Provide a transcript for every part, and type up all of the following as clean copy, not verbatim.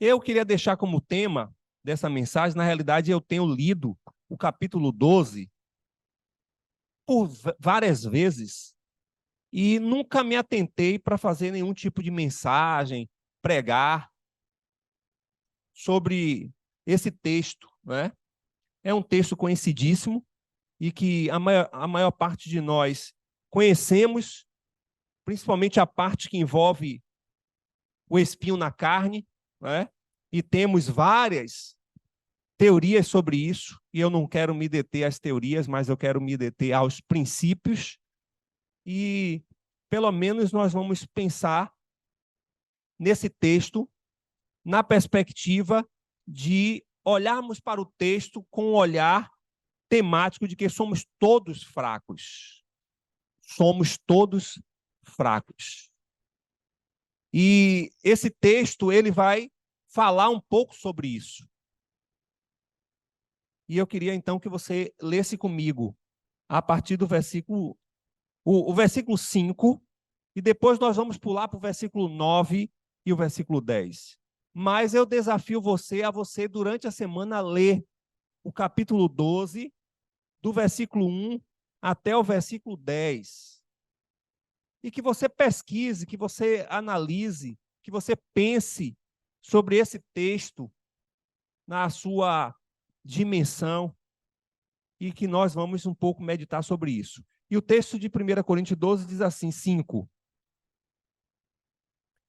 Eu queria deixar como tema dessa mensagem, na realidade, eu tenho lido o capítulo 12 por várias vezes e nunca me atentei para fazer nenhum tipo de mensagem, pregar sobre esse texto, né? É um texto conhecidíssimo e que a maior parte de nós conhecemos, principalmente a parte que envolve o espinho na carne, né? E temos várias teorias sobre isso, e eu não quero me deter às teorias, mas eu quero me deter aos princípios, e pelo menos nós vamos pensar nesse texto na perspectiva de olharmos para o texto com um olhar temático de que somos todos fracos. Somos todos fracos. E esse texto, ele vai falar um pouco sobre isso. E eu queria, então, que você lesse comigo a partir do versículo, o versículo 5, e depois nós vamos pular para o versículo 9 e o versículo 10. Mas eu desafio você a você, durante a semana, ler o capítulo 12, do versículo 1 até o versículo 10. E que você pesquise, que você analise, que você pense sobre esse texto na sua dimensão e que nós vamos um pouco meditar sobre isso. E o texto de 1 Coríntios 12 diz assim, 5.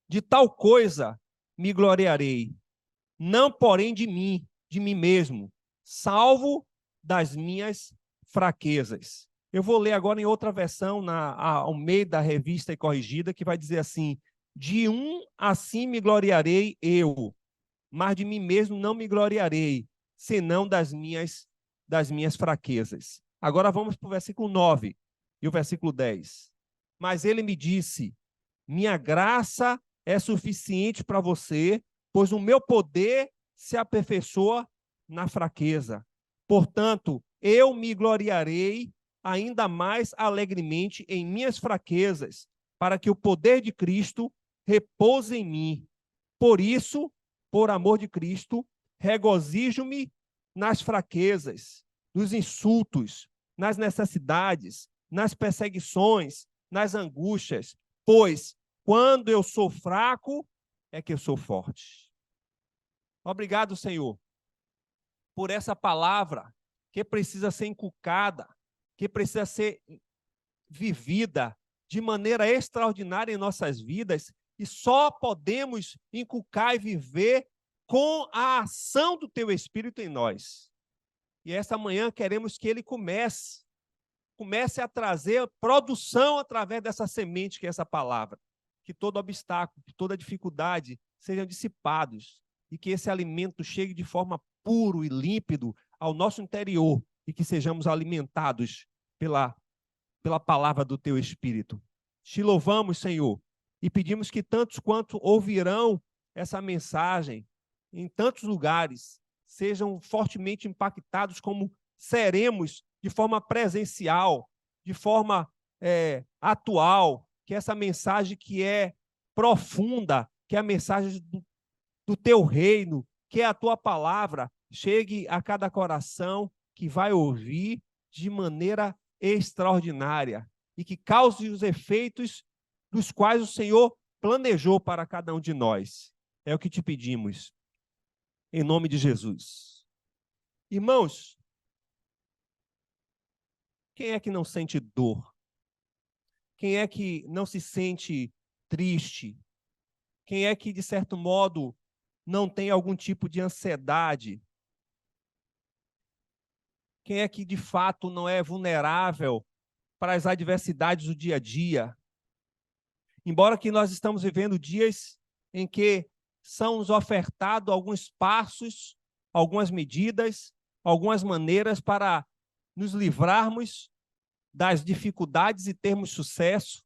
De tal coisa me gloriarei, não porém de mim mesmo, salvo das minhas fraquezas. Eu vou ler agora em outra versão, ao meio da Revista e Corrigida, que vai dizer assim, de um assim me gloriarei eu, mas de mim mesmo não me gloriarei, senão das minhas fraquezas. Agora vamos para o versículo 9 e o versículo 10. Mas ele me disse, minha graça é suficiente para você, pois o meu poder se aperfeiçoa na fraqueza. Portanto, eu me gloriarei ainda mais alegremente em minhas fraquezas, para que o poder de Cristo repouse em mim. Por isso, por amor de Cristo, regozijo-me nas fraquezas, nos insultos, nas necessidades, nas perseguições, nas angústias, pois quando eu sou fraco, é que eu sou forte. Obrigado, Senhor, por essa palavra que precisa ser inculcada, que precisa ser vivida de maneira extraordinária em nossas vidas, e só podemos inculcar e viver com a ação do Teu Espírito em nós. E essa manhã queremos que Ele comece a trazer produção através dessa semente que é essa palavra. Que todo obstáculo, que toda dificuldade sejam dissipados e que esse alimento chegue de forma puro e límpido ao nosso interior e que sejamos alimentados pela palavra do Teu Espírito. Te louvamos, Senhor, e pedimos que tantos quanto ouvirão essa mensagem em tantos lugares sejam fortemente impactados como seremos de forma presencial, de forma atual, que essa mensagem que é profunda, que é a mensagem do Teu reino, que é a Tua palavra, chegue a cada coração que vai ouvir de maneira extraordinária e que cause os efeitos dos quais o Senhor planejou para cada um de nós. É o que te pedimos, em nome de Jesus. Irmãos, quem é que não sente dor? Quem é que não se sente triste? Quem é que, de certo modo, não tem algum tipo de ansiedade? Quem é que, de fato, não é vulnerável para as adversidades do dia a dia? Embora que nós estamos vivendo dias em que são nos ofertados alguns passos, algumas medidas, algumas maneiras para nos livrarmos das dificuldades e termos sucesso,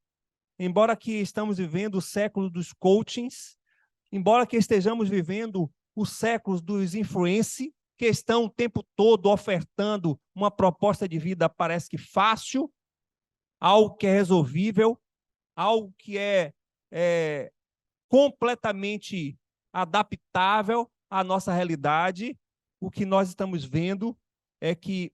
embora que estamos vivendo o século dos coachings, embora que estejamos vivendo o século dos influencers, que estão o tempo todo ofertando uma proposta de vida parece que fácil, algo que é resolvível, algo que é completamente adaptável à nossa realidade, o que nós estamos vendo é que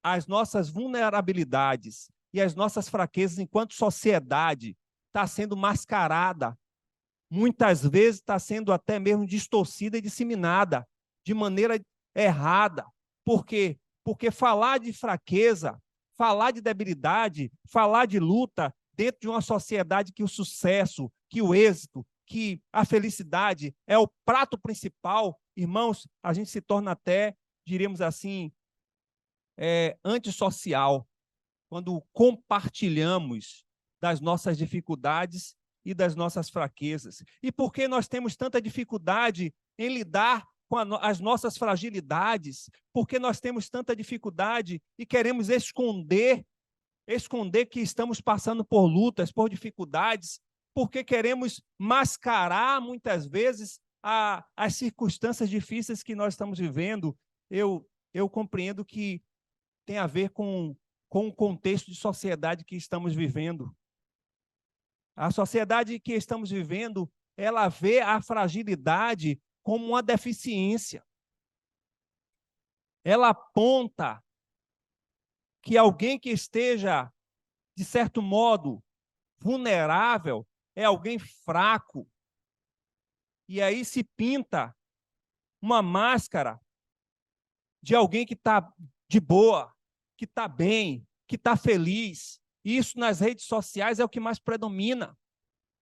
as nossas vulnerabilidades e as nossas fraquezas enquanto sociedade está sendo mascarada, muitas vezes está sendo até mesmo distorcida e disseminada de maneira errada. Por quê? Porque falar de fraqueza, falar de debilidade, falar de luta dentro de uma sociedade que o sucesso, que o êxito, que a felicidade é o prato principal, irmãos, a gente se torna até, diríamos assim, antissocial, quando compartilhamos das nossas dificuldades e das nossas fraquezas. E por que nós temos tanta dificuldade em lidar com as nossas fragilidades? Por que nós temos tanta dificuldade e queremos esconder que estamos passando por lutas, por dificuldades? Porque queremos mascarar, muitas vezes, as circunstâncias difíceis que nós estamos vivendo? Eu compreendo que tem a ver com o contexto de sociedade que estamos vivendo. A sociedade que estamos vivendo, ela vê a fragilidade como uma deficiência. Ela aponta que alguém que esteja, de certo modo, vulnerável, é alguém fraco. E aí se pinta uma máscara de alguém que está de boa, que está bem, que está feliz. Isso nas redes sociais é o que mais predomina.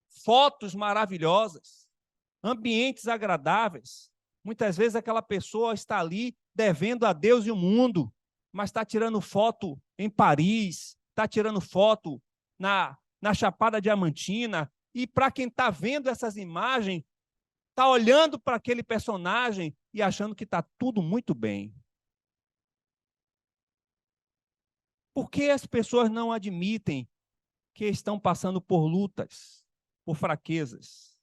Fotos maravilhosas, ambientes agradáveis. Muitas vezes aquela pessoa está ali devendo a Deus e o mundo, mas está tirando foto em Paris, está tirando foto na Chapada Diamantina, e para quem está vendo essas imagens, está olhando para aquele personagem e achando que está tudo muito bem. Por que as pessoas não admitem que estão passando por lutas, por fraquezas?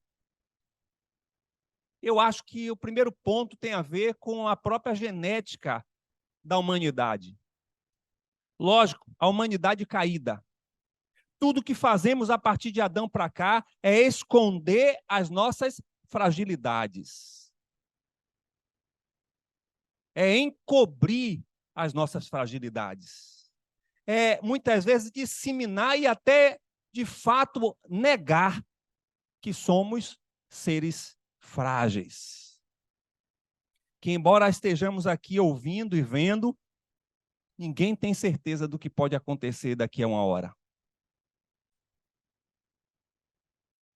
Eu acho que o primeiro ponto tem a ver com a própria genética da humanidade. Lógico, a humanidade caída. Tudo que fazemos a partir de Adão para cá é esconder as nossas fragilidades. É encobrir as nossas fragilidades. É, muitas vezes, disseminar e até, de fato, negar que somos seres frágeis. Que, embora estejamos aqui ouvindo e vendo, ninguém tem certeza do que pode acontecer daqui a uma hora.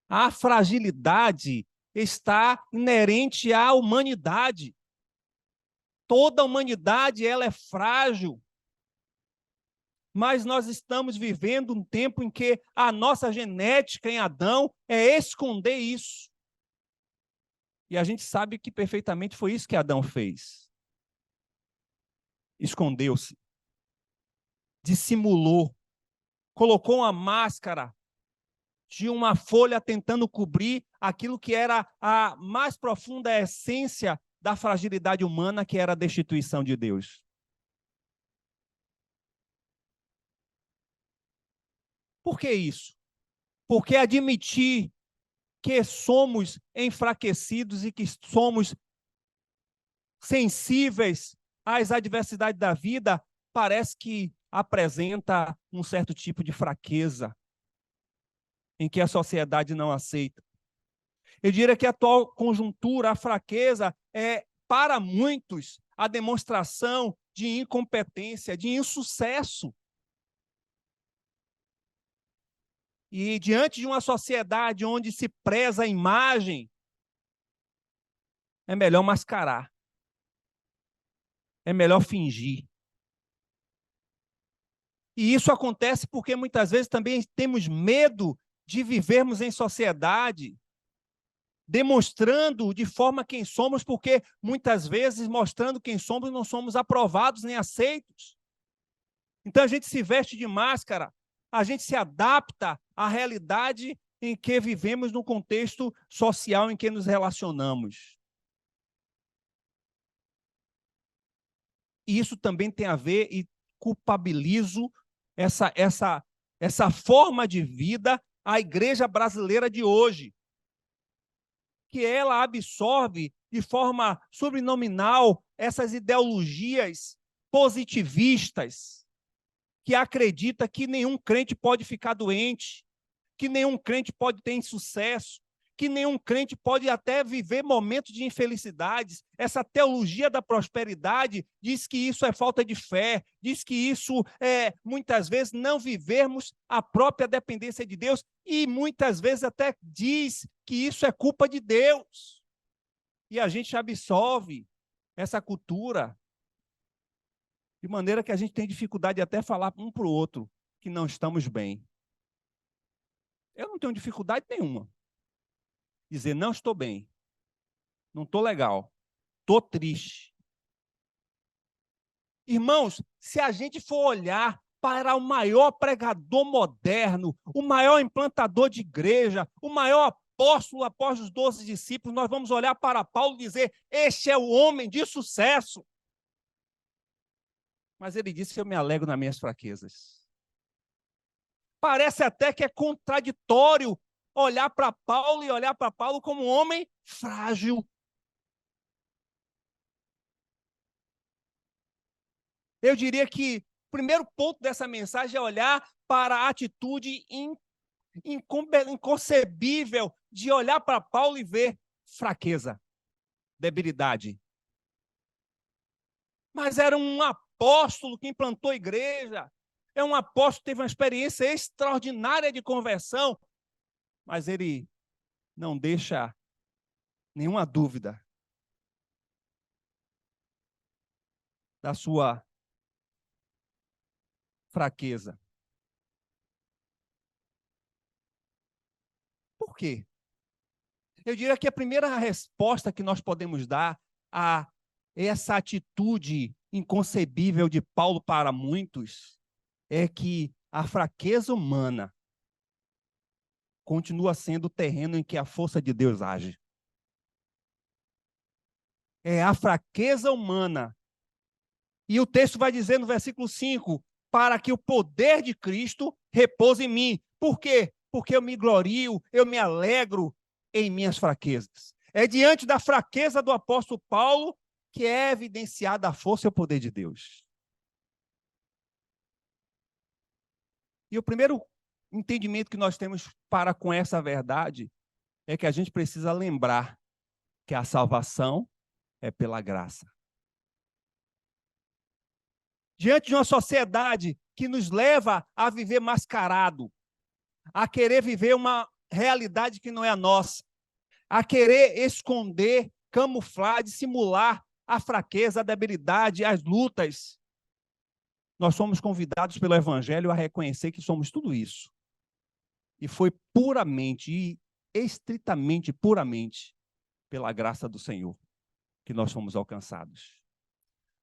A fragilidade está inerente à humanidade. Toda a humanidade ela é frágil. Mas nós estamos vivendo um tempo em que a nossa genética em Adão é esconder isso. E a gente sabe que perfeitamente foi isso que Adão fez. Escondeu-se, dissimulou, colocou uma máscara de uma folha tentando cobrir aquilo que era a mais profunda essência da fragilidade humana, que era a destituição de Deus. Por que isso? Porque admitir que somos enfraquecidos e que somos sensíveis às adversidades da vida parece que apresenta um certo tipo de fraqueza em que a sociedade não aceita. Eu diria que a atual conjuntura, a fraqueza, é, para muitos, a demonstração de incompetência, de insucesso. E diante de uma sociedade onde se preza a imagem, é melhor mascarar. É melhor fingir. E isso acontece porque muitas vezes também temos medo de vivermos em sociedade, demonstrando de forma quem somos, porque muitas vezes mostrando quem somos não somos aprovados nem aceitos. Então a gente se veste de máscara, a gente se adapta à realidade em que vivemos no contexto social em que nos relacionamos. E isso também tem a ver, e culpabilizo essa forma de vida a igreja brasileira de hoje, que ela absorve de forma subliminar essas ideologias positivistas, que acredita que nenhum crente pode ficar doente, que nenhum crente pode ter insucesso, que nenhum crente pode até viver momentos de infelicidades. Essa teologia da prosperidade diz que isso é falta de fé, diz que isso é, muitas vezes, não vivermos a própria dependência de Deus, e muitas vezes até diz que isso é culpa de Deus. E a gente absolve essa cultura, de maneira que a gente tem dificuldade de até falar um para o outro que não estamos bem. Eu não tenho dificuldade nenhuma. Dizer, não estou bem, não estou legal, estou triste. Irmãos, se a gente for olhar para o maior pregador moderno, o maior implantador de igreja, o maior apóstolo após os 12 discípulos, nós vamos olhar para Paulo e dizer, este é o homem de sucesso. Mas ele disse que eu me alegro nas minhas fraquezas. Parece até que é contraditório olhar para Paulo e olhar para Paulo como um homem frágil. Eu diria que o primeiro ponto dessa mensagem é olhar para a atitude inconcebível de olhar para Paulo e ver fraqueza, debilidade. Mas era um apóstolo que implantou a igreja, é um apóstolo que teve uma experiência extraordinária de conversão, mas ele não deixa nenhuma dúvida da sua fraqueza. Por quê? Eu diria que a primeira resposta que nós podemos dar a essa atitude inconcebível de Paulo para muitos é que a fraqueza humana continua sendo o terreno em que a força de Deus age. É a fraqueza humana. E o texto vai dizer no versículo 5, para que o poder de Cristo repouse em mim. Por quê? Porque eu me glorio, eu me alegro em minhas fraquezas. É diante da fraqueza do apóstolo Paulo que é evidenciada a força e o poder de Deus. E o primeiro entendimento que nós temos para com essa verdade é que a gente precisa lembrar que a salvação é pela graça. Diante de uma sociedade que nos leva a viver mascarado, a querer viver uma realidade que não é a nossa, a querer esconder, camuflar, dissimular a fraqueza, a debilidade, as lutas, nós somos convidados pelo Evangelho a reconhecer que somos tudo isso. E foi puramente e estritamente, puramente, pela graça do Senhor que nós fomos alcançados.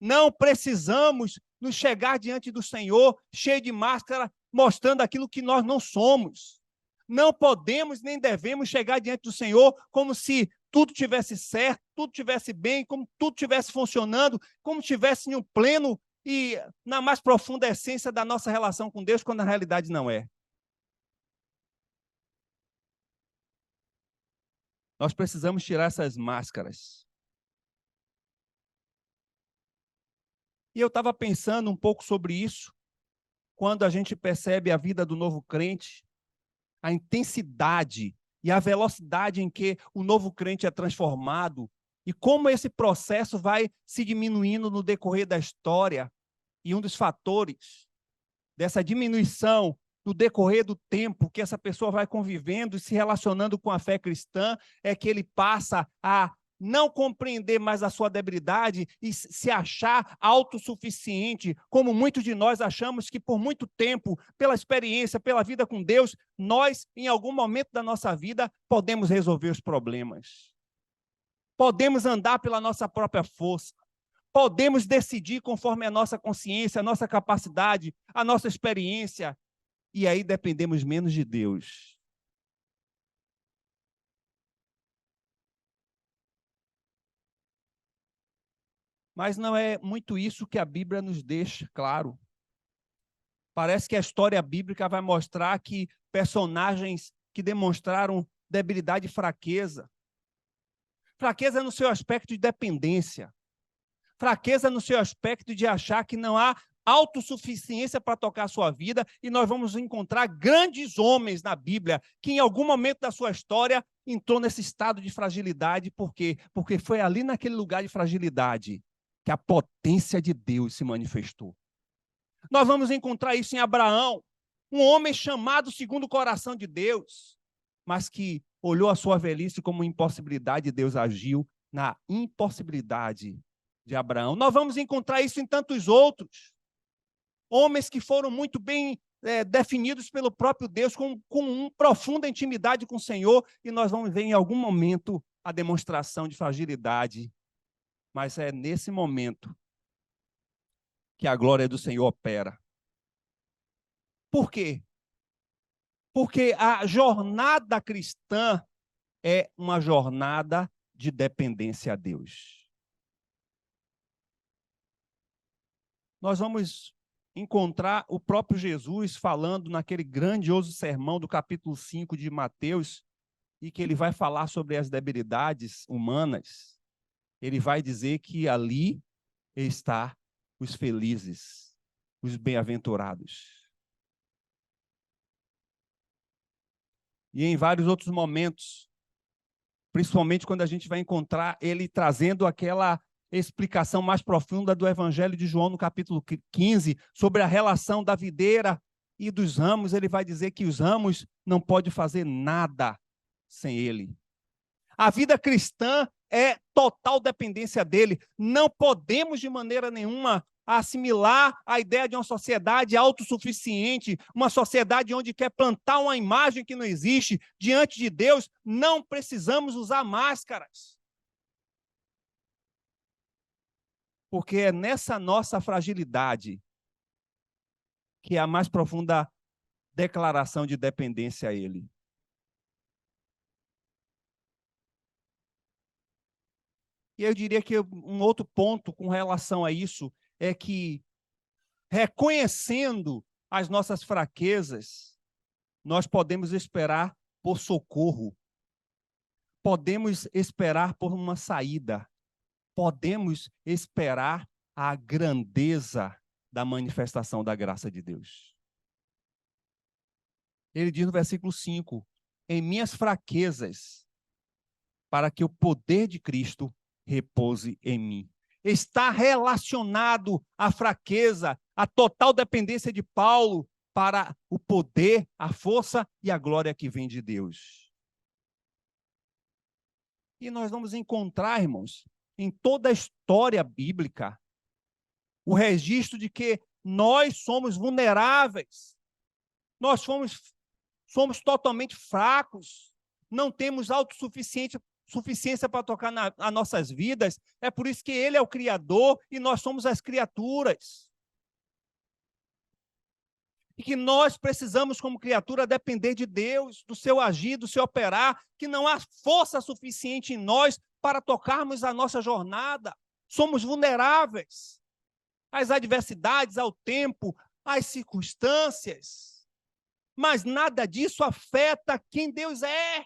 Não precisamos nos chegar diante do Senhor cheio de máscara, mostrando aquilo que nós não somos. Não podemos nem devemos chegar diante do Senhor como se tudo tivesse certo, tudo tivesse bem, como tudo tivesse funcionando, como tivesse no pleno e na mais profunda essência da nossa relação com Deus, quando na realidade não é. Nós precisamos tirar essas máscaras. E eu estava pensando um pouco sobre isso, quando a gente percebe a vida do novo crente, a intensidade e a velocidade em que o novo crente é transformado, e como esse processo vai se diminuindo no decorrer da história. E um dos fatores dessa diminuição no decorrer do tempo que essa pessoa vai convivendo e se relacionando com a fé cristã é que ele passa a não compreender mais a sua debilidade e se achar autossuficiente, como muitos de nós achamos que por muito tempo, pela experiência, pela vida com Deus, nós, em algum momento da nossa vida, podemos resolver os problemas. Podemos andar pela nossa própria força. Podemos decidir conforme a nossa consciência, a nossa capacidade, a nossa experiência, e aí dependemos menos de Deus. Mas não é muito isso que a Bíblia nos deixa claro. Parece que a história bíblica vai mostrar que personagens que demonstraram debilidade e fraqueza, Fraqueza no seu aspecto de dependência. Fraqueza no seu aspecto de achar que não há autossuficiência para tocar a sua vida, e nós vamos encontrar grandes homens na Bíblia que em algum momento da sua história entrou nesse estado de fragilidade. Por quê? Porque foi ali naquele lugar de fragilidade que a potência de Deus se manifestou. Nós vamos encontrar isso em Abraão, um homem chamado segundo o coração de Deus, mas que olhou a sua velhice como impossibilidade, e Deus agiu na impossibilidade de Abraão. Nós vamos encontrar isso em tantos outros. Homens que foram muito bem definidos pelo próprio Deus, com uma profunda intimidade com o Senhor, e nós vamos ver em algum momento a demonstração de fragilidade. Mas é nesse momento que a glória do Senhor opera. Por quê? Porque a jornada cristã é uma jornada de dependência a Deus. Nós vamos encontrar o próprio Jesus falando naquele grandioso sermão do capítulo 5 de Mateus, e que ele vai falar sobre as debilidades humanas. Ele vai dizer que ali está os felizes, os bem-aventurados. E em vários outros momentos, principalmente quando a gente vai encontrar ele trazendo aquela explicação mais profunda do Evangelho de João, no capítulo 15, sobre a relação da videira e dos ramos. Ele vai dizer que os ramos não podem fazer nada sem ele. A vida cristã é total dependência dele. Não podemos de maneira nenhuma assimilar a ideia de uma sociedade autossuficiente, uma sociedade onde quer plantar uma imagem que não existe. Diante de Deus, não precisamos usar máscaras. Porque é nessa nossa fragilidade que é a mais profunda declaração de dependência a ele. E eu diria que um outro ponto com relação a isso é que, reconhecendo as nossas fraquezas, nós podemos esperar por socorro, podemos esperar por uma saída, podemos esperar a grandeza da manifestação da graça de Deus. Ele diz no versículo 5, em minhas fraquezas, para que o poder de Cristo repouse em mim. Está relacionado à fraqueza, à total dependência de Paulo para o poder, a força e a glória que vem de Deus. E nós vamos encontrar, irmãos, em toda a história bíblica, o registro de que nós somos vulneráveis, nós somos totalmente fracos, não temos autossuficiência para tocar nas nossas vidas. É por isso que ele é o Criador e nós somos as criaturas. E que nós precisamos, como criatura, depender de Deus, do seu agir, do seu operar, que não há força suficiente em nós para tocarmos a nossa jornada. Somos vulneráveis às adversidades, ao tempo, às circunstâncias. Mas nada disso afeta quem Deus é.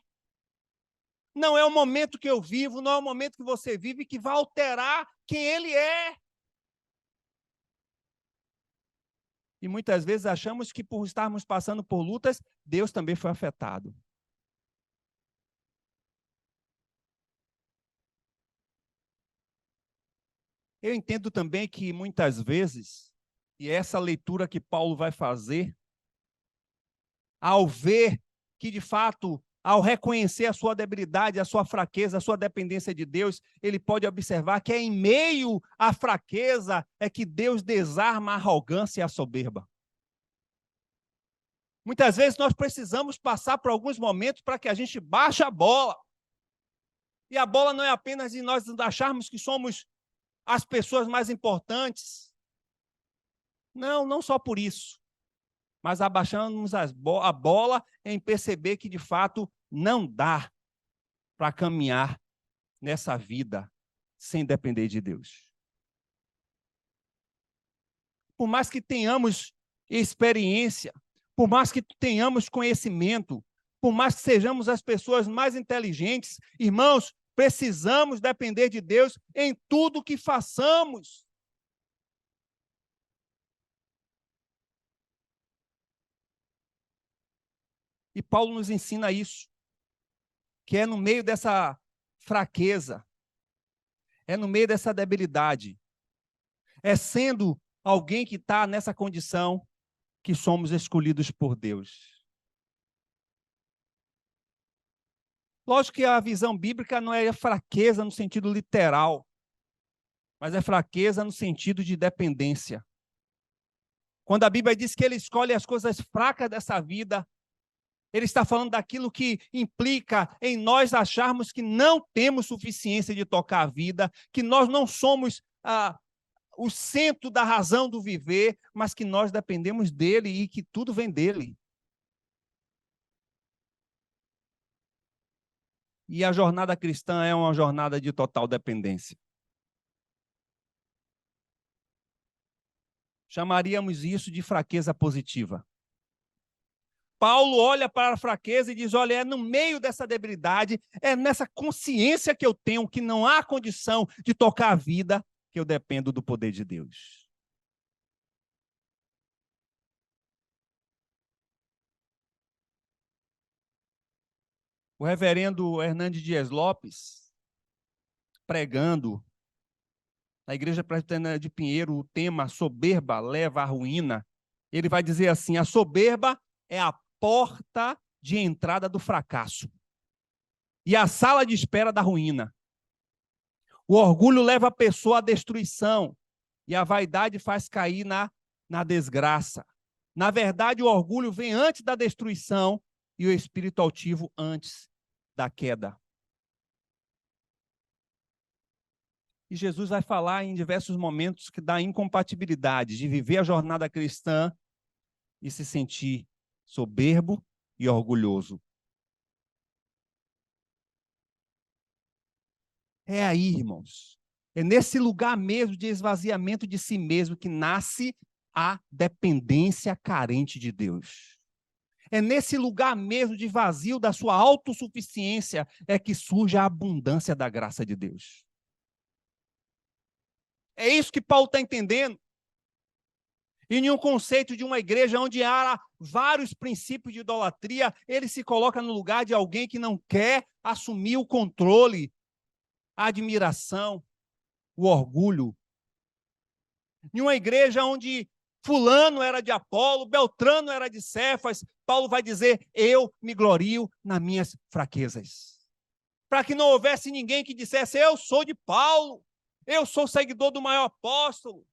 Não é o momento que eu vivo, não é o momento que você vive que vai alterar quem Ele é. E muitas vezes achamos que por estarmos passando por lutas, Deus também foi afetado. Eu entendo também que muitas vezes, e essa leitura que Paulo vai fazer, ao ver que de fato, ao reconhecer a sua debilidade, a sua fraqueza, a sua dependência de Deus, ele pode observar que é em meio à fraqueza é que Deus desarma a arrogância e a soberba. Muitas vezes nós precisamos passar por alguns momentos para que a gente baixe a bola. E a bola não é apenas de nós acharmos que somos as pessoas mais importantes. Não, não só por isso. Mas abaixamos a bola em perceber que, de fato, não dá para caminhar nessa vida sem depender de Deus. Por mais que tenhamos experiência, por mais que tenhamos conhecimento, por mais que sejamos as pessoas mais inteligentes, irmãos, precisamos depender de Deus em tudo que façamos. E Paulo nos ensina isso, que é no meio dessa fraqueza, é no meio dessa debilidade, é sendo alguém que está nessa condição que somos escolhidos por Deus. Lógico que a visão bíblica não é fraqueza no sentido literal, mas é fraqueza no sentido de dependência. Quando a Bíblia diz que ele escolhe as coisas fracas dessa vida, ele está falando daquilo que implica em nós acharmos que não temos suficiência de tocar a vida, que nós não somos o centro da razão do viver, mas que nós dependemos dele e que tudo vem dele. E a jornada cristã é uma jornada de total dependência. Chamaríamos isso de fraqueza positiva. Paulo olha para a fraqueza e diz, olha, é no meio dessa debilidade, é nessa consciência que eu tenho que não há condição de tocar a vida, que eu dependo do poder de Deus. O reverendo Hernandes Dias Lopes, pregando na Igreja Presbiteriana de Pinheiro, o tema soberba leva à ruína, ele vai dizer assim, a soberba é a porta de entrada do fracasso e a sala de espera da ruína. O orgulho leva a pessoa à destruição e a vaidade faz cair na desgraça. Na verdade, o orgulho vem antes da destruição e o espírito altivo antes da queda. E Jesus vai falar em diversos momentos que da incompatibilidade de viver a jornada cristã e se sentir soberbo e orgulhoso. É aí, irmãos, é nesse lugar mesmo de esvaziamento de si mesmo que nasce a dependência carente de Deus. É nesse lugar mesmo de vazio da sua autossuficiência é que surge a abundância da graça de Deus. É isso que Paulo está entendendo. E em um conceito de uma igreja onde há vários princípios de idolatria, ele se coloca no lugar de alguém que não quer assumir o controle, a admiração, o orgulho. Em uma igreja onde fulano era de Apolo, Beltrano era de Cefas, Paulo vai dizer, eu me glorio nas minhas fraquezas. Para que não houvesse ninguém que dissesse, eu sou de Paulo, eu sou seguidor do maior apóstolo.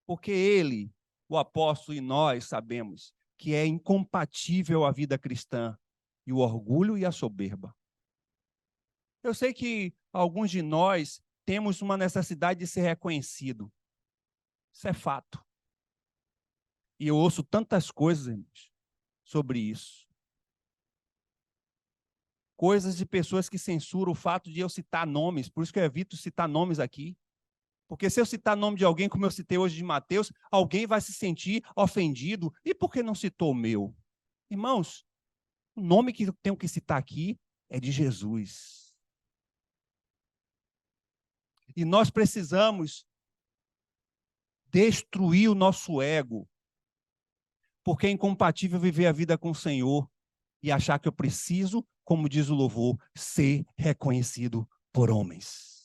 Porque ele, o apóstolo, e nós sabemos que é incompatível a vida cristã e o orgulho e a soberba. Eu sei que alguns de nós temos uma necessidade de ser reconhecido. Isso é fato. E eu ouço tantas coisas, irmãos, sobre isso. Coisas de pessoas que censuram o fato de eu citar nomes, por isso que eu evito citar nomes aqui. Porque se eu citar o nome de alguém, como eu citei hoje de Mateus, alguém vai se sentir ofendido. E por que não citou o meu? Irmãos, o nome que eu tenho que citar aqui é de Jesus. E nós precisamos destruir o nosso ego, porque é incompatível viver a vida com o Senhor e achar que eu preciso, como diz o louvor, ser reconhecido por homens.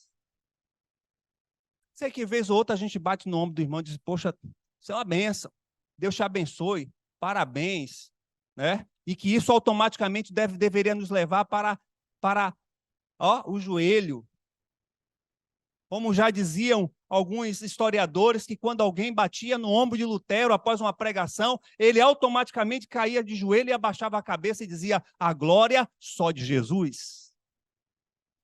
Sei que vez ou outra a gente bate no ombro do irmão e diz, poxa, isso é uma bênção, Deus te abençoe, parabéns, né? E que isso automaticamente deveria nos levar para o joelho. Como já diziam alguns historiadores, que quando alguém batia no ombro de Lutero após uma pregação, ele automaticamente caía de joelho e abaixava a cabeça e dizia, a glória só de Jesus.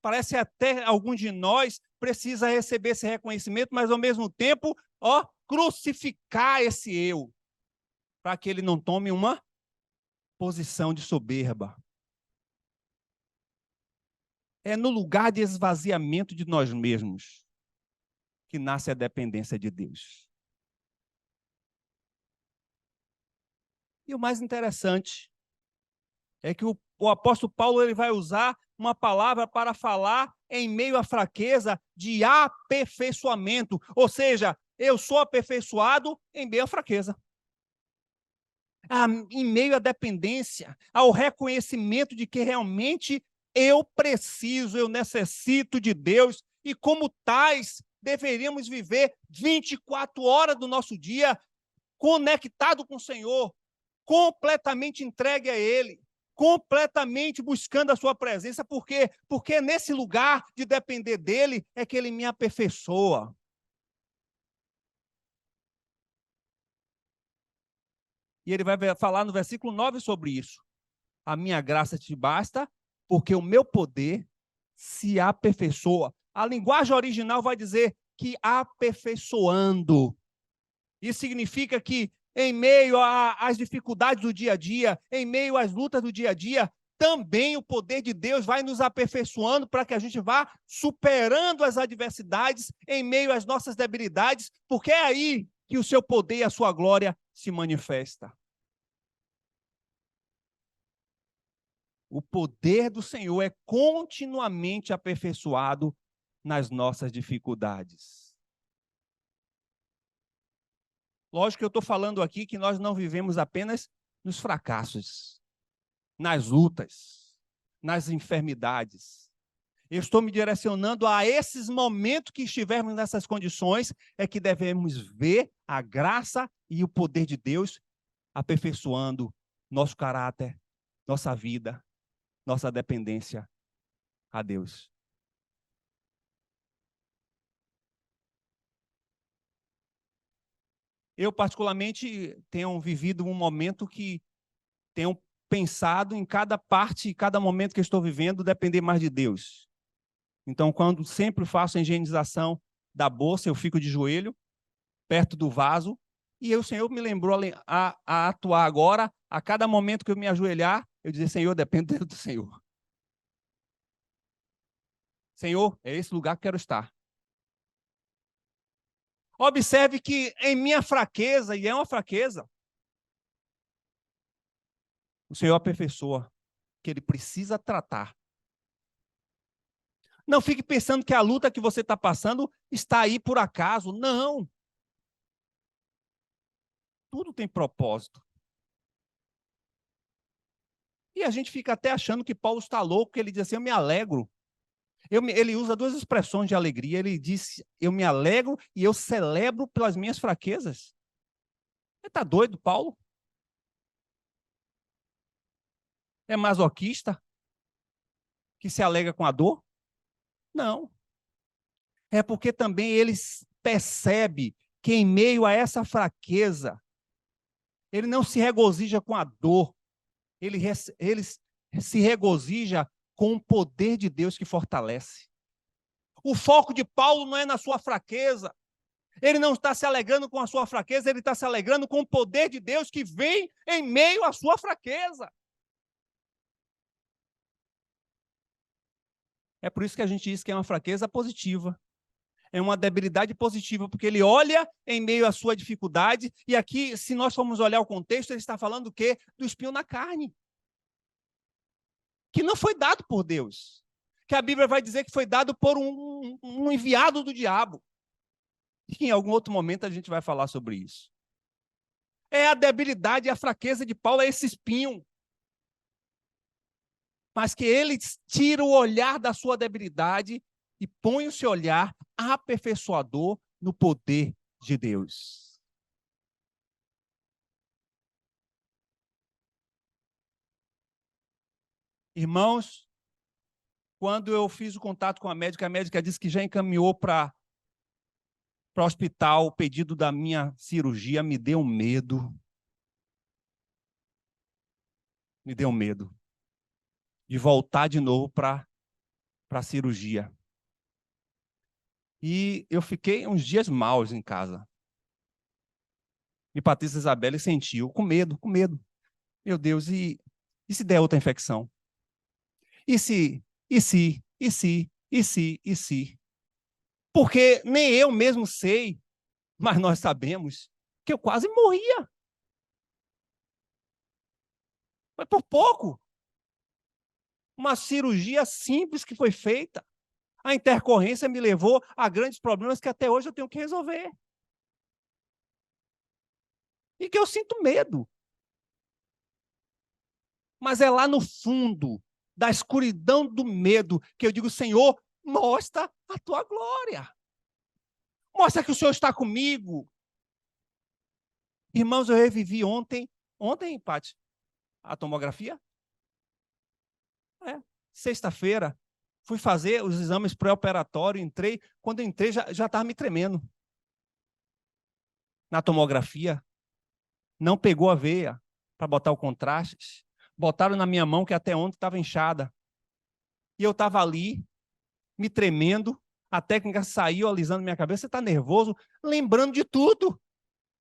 Parece até algum de nós precisa receber esse reconhecimento, mas ao mesmo tempo, crucificar esse eu, para que ele não tome uma posição de soberba. É no lugar de esvaziamento de nós mesmos que nasce a dependência de Deus. E o mais interessante é que o o apóstolo Paulo ele vai usar uma palavra para falar em meio à fraqueza de aperfeiçoamento. Ou seja, eu sou aperfeiçoado em meio à fraqueza. Em meio à dependência, ao reconhecimento de que realmente eu preciso, eu necessito de Deus, e como tais, deveríamos viver 24 horas do nosso dia conectado com o Senhor, completamente entregue a Ele, completamente buscando a sua presença. Por quê? Porque nesse lugar de depender dEle é que Ele me aperfeiçoa. E ele vai falar no versículo 9 sobre isso. A minha graça te basta, porque o meu poder se aperfeiçoa. A linguagem original vai dizer que aperfeiçoando. Isso significa que em meio às dificuldades do dia a dia, em meio às lutas do dia a dia, também o poder de Deus vai nos aperfeiçoando para que a gente vá superando as adversidades em meio às nossas debilidades, porque é aí que o seu poder e a sua glória se manifesta. O poder do Senhor é continuamente aperfeiçoado nas nossas dificuldades. Lógico que eu estou falando aqui que nós não vivemos apenas nos fracassos, nas lutas, nas enfermidades. Eu estou me direcionando a esses momentos que estivermos nessas condições, é que devemos ver a graça e o poder de Deus aperfeiçoando nosso caráter, nossa vida, nossa dependência a Deus. Eu, particularmente, tenho vivido um momento que tenho pensado em cada parte, cada momento que eu estou vivendo, depender mais de Deus. Então, quando sempre faço a higienização da bolsa, eu fico de joelho, perto do vaso, e o Senhor me lembrou a atuar agora, a cada momento que eu me ajoelhar, eu dizer, Senhor, depende do Senhor. Senhor, é esse lugar que quero estar. Observe que em minha fraqueza, e é uma fraqueza, o Senhor aperfeiçoa, que Ele precisa tratar. Não fique pensando que a luta que você está passando está aí por acaso. Não. Tudo tem propósito. E a gente fica até achando que Paulo está louco, que ele diz assim, eu me alegro. Ele usa duas expressões de alegria. Ele diz, eu me alegro e eu celebro pelas minhas fraquezas. Você está doido, Paulo? É masoquista? Que se alegra com a dor? Não. É porque também ele percebe que em meio a essa fraqueza, ele não se regozija com a dor, ele se regozija com o poder de Deus que fortalece. O foco de Paulo não é na sua fraqueza, ele não está se alegrando com a sua fraqueza, ele está se alegrando com o poder de Deus que vem em meio à sua fraqueza. É por isso que a gente diz que é uma fraqueza positiva. É uma debilidade positiva, porque ele olha em meio à sua dificuldade, e aqui, se nós formos olhar o contexto, ele está falando do quê? Do espinho na carne. Que não foi dado por Deus. Que a Bíblia vai dizer que foi dado por um enviado do diabo. E em algum outro momento a gente vai falar sobre isso. É a debilidade e a fraqueza de Paulo, é esse espinho. Mas que ele tira o olhar da sua debilidade e põe o seu olhar aperfeiçoador no poder de Deus. Irmãos, quando eu fiz o contato com a médica disse que já encaminhou para o hospital o pedido da minha cirurgia, me deu medo. Me deu medo de voltar de novo para a cirurgia. E eu fiquei uns dias maus em casa. E Patrícia Isabelle sentiu, com medo, com medo. Meu Deus, e se der outra infecção? E se, e se, e se, e se, e se? Porque nem eu mesmo sei, mas nós sabemos que eu quase morria. Mas por pouco. Uma cirurgia simples que foi feita. A intercorrência me levou a grandes problemas que até hoje eu tenho que resolver. E que eu sinto medo. Mas é lá no fundo da escuridão do medo que eu digo, Senhor, mostra a tua glória. Mostra que o Senhor está comigo. Irmãos, eu revivi ontem, Paty, a tomografia. Sexta-feira, fui fazer os exames pré-operatórios, entrei, quando eu entrei já estava me tremendo. Na tomografia, não pegou a veia para botar o contraste, botaram na minha mão que até ontem estava inchada. E eu estava ali, me tremendo, a técnica saiu alisando minha cabeça, você está nervoso, lembrando de tudo.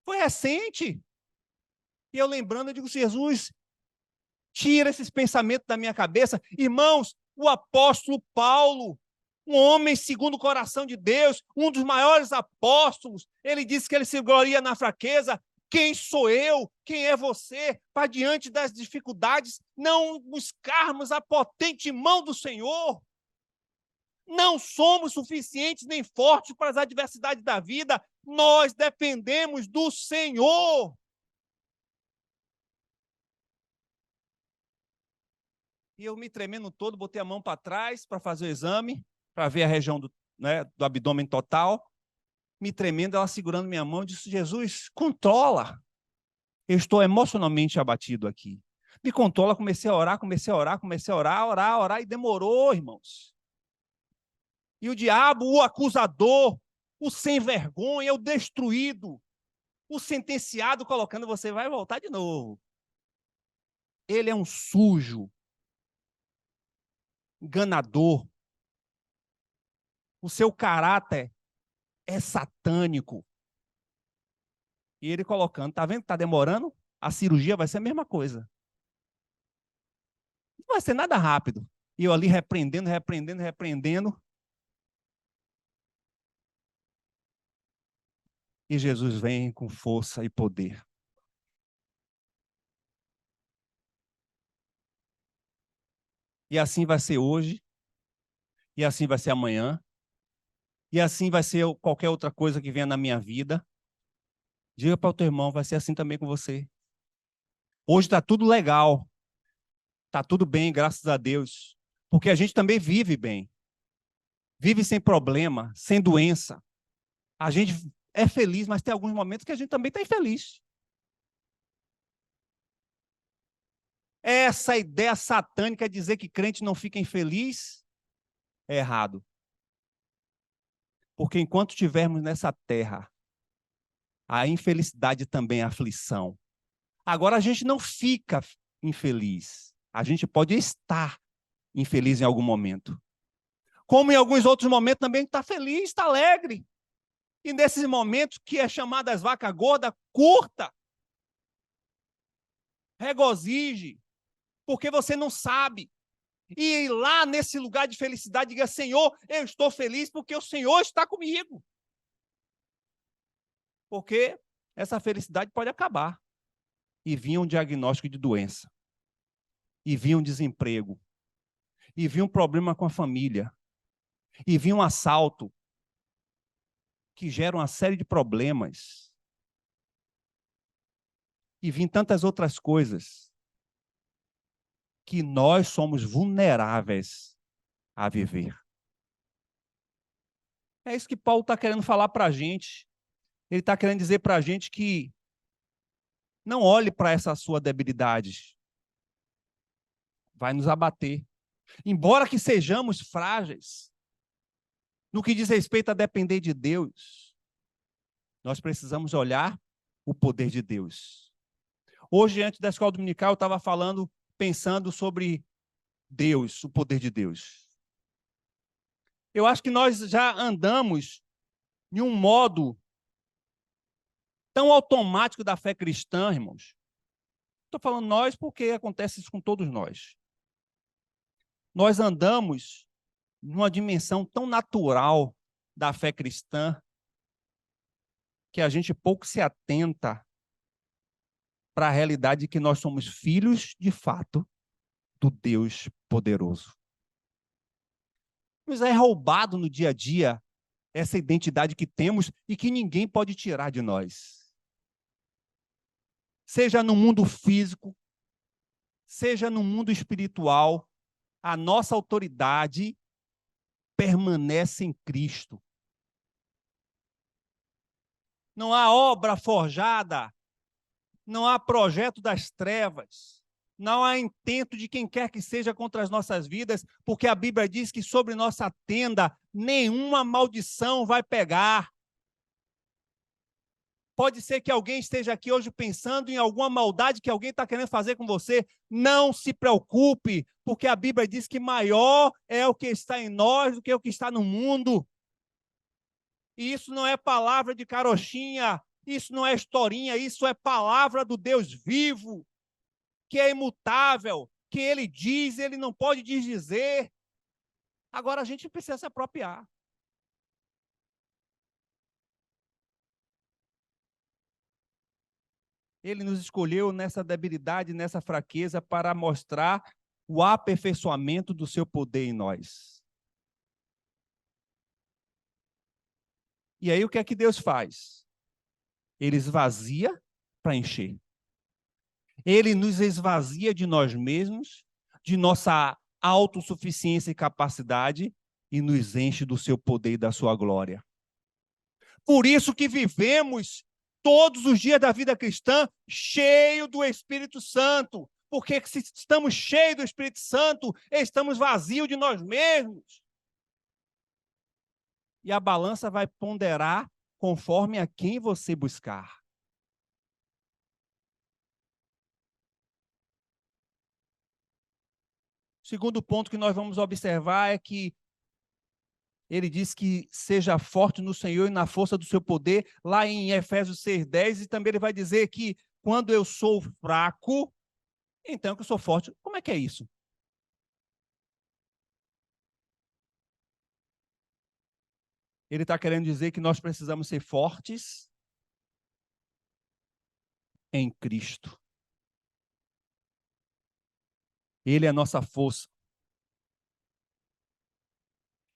Foi recente. E eu lembrando, eu digo, Jesus, tira esses pensamentos da minha cabeça. Irmãos, o apóstolo Paulo, um homem segundo o coração de Deus, um dos maiores apóstolos, ele disse que ele se gloria na fraqueza. Quem sou eu? Quem é você? Para diante das dificuldades, não buscarmos a potente mão do Senhor. Não somos suficientes nem fortes para as adversidades da vida. Nós dependemos do Senhor. E eu me tremendo todo, botei a mão para trás para fazer o exame, para ver a região do abdômen total. Me tremendo, ela segurando minha mão, disse, Jesus, controla. Eu estou emocionalmente abatido aqui. Me controla, comecei a orar, orar, e demorou, irmãos. E o diabo, o acusador, o sem vergonha, o destruído, o sentenciado, colocando, você vai voltar de novo. Ele é um sujo, enganador. O seu caráter é satânico. E ele colocando, tá vendo que está demorando? A cirurgia vai ser a mesma coisa. Não vai ser nada rápido. E eu ali repreendendo. E Jesus vem com força e poder. E assim vai ser hoje. E assim vai ser amanhã. E assim vai ser qualquer outra coisa que venha na minha vida. Diga para o teu irmão, vai ser assim também com você. Hoje está tudo legal. Está tudo bem, graças a Deus. Porque a gente também vive bem. Vive sem problema, sem doença. A gente é feliz, mas tem alguns momentos que a gente também está infeliz. Essa ideia satânica de dizer que crente não fica infeliz é errado. Porque enquanto estivermos nessa terra, a infelicidade também é aflição. Agora a gente não fica infeliz. A gente pode estar infeliz em algum momento. Como em alguns outros momentos também está feliz, está alegre. E nesses momentos que é chamado as vacas gordas, curta. Regozije. Porque você não sabe. E lá nesse lugar de felicidade, diga, Senhor, eu estou feliz porque o Senhor está comigo. Porque essa felicidade pode acabar. E vir um diagnóstico de doença. E vir um desemprego. E vir um problema com a família. E vir um assalto que gera uma série de problemas. E vir tantas outras coisas que nós somos vulneráveis a viver. É isso que Paulo está querendo falar para a gente. Ele está querendo dizer para a gente que não olhe para essa sua debilidade. Vai nos abater. Embora que sejamos frágeis, no que diz respeito a depender de Deus, nós precisamos olhar o poder de Deus. Hoje, antes da escola dominical, eu estava pensando sobre Deus, o poder de Deus. Eu acho que nós já andamos em um modo tão automático da fé cristã, irmãos. Estou falando nós porque acontece isso com todos nós. Nós andamos numa dimensão tão natural da fé cristã que a gente pouco se atenta para a realidade de que nós somos filhos de fato do Deus poderoso. Nos é roubado no dia a dia essa identidade que temos e que ninguém pode tirar de nós. Seja no mundo físico, seja no mundo espiritual, a nossa autoridade permanece em Cristo. Não há obra forjada, não há projeto das trevas, não há intento de quem quer que seja contra as nossas vidas, porque a Bíblia diz que sobre nossa tenda nenhuma maldição vai pegar. Pode ser que alguém esteja aqui hoje pensando em alguma maldade que alguém está querendo fazer com você. Não se preocupe, porque a Bíblia diz que maior é o que está em nós do que o que está no mundo. E isso não é palavra de carochinha, isso não é historinha, isso é palavra do Deus vivo, que é imutável, que ele diz, ele não pode desdizer. Agora a gente precisa se apropriar. Ele nos escolheu nessa debilidade, nessa fraqueza, para mostrar o aperfeiçoamento do seu poder em nós. E aí o que é que Deus faz? Ele esvazia para encher. Ele nos esvazia de nós mesmos, de nossa autossuficiência e capacidade, e nos enche do seu poder e da sua glória. Por isso que vivemos todos os dias da vida cristã cheio do Espírito Santo, porque se estamos cheios do Espírito Santo, estamos vazios de nós mesmos. E a balança vai ponderar conforme a quem você buscar. O segundo ponto que nós vamos observar é que ele diz que seja forte no Senhor e na força do seu poder, lá em Efésios 6:10, e também ele vai dizer que quando eu sou fraco, então que eu sou forte. Como é que é isso? Ele está querendo dizer que nós precisamos ser fortes em Cristo. Ele é a nossa força.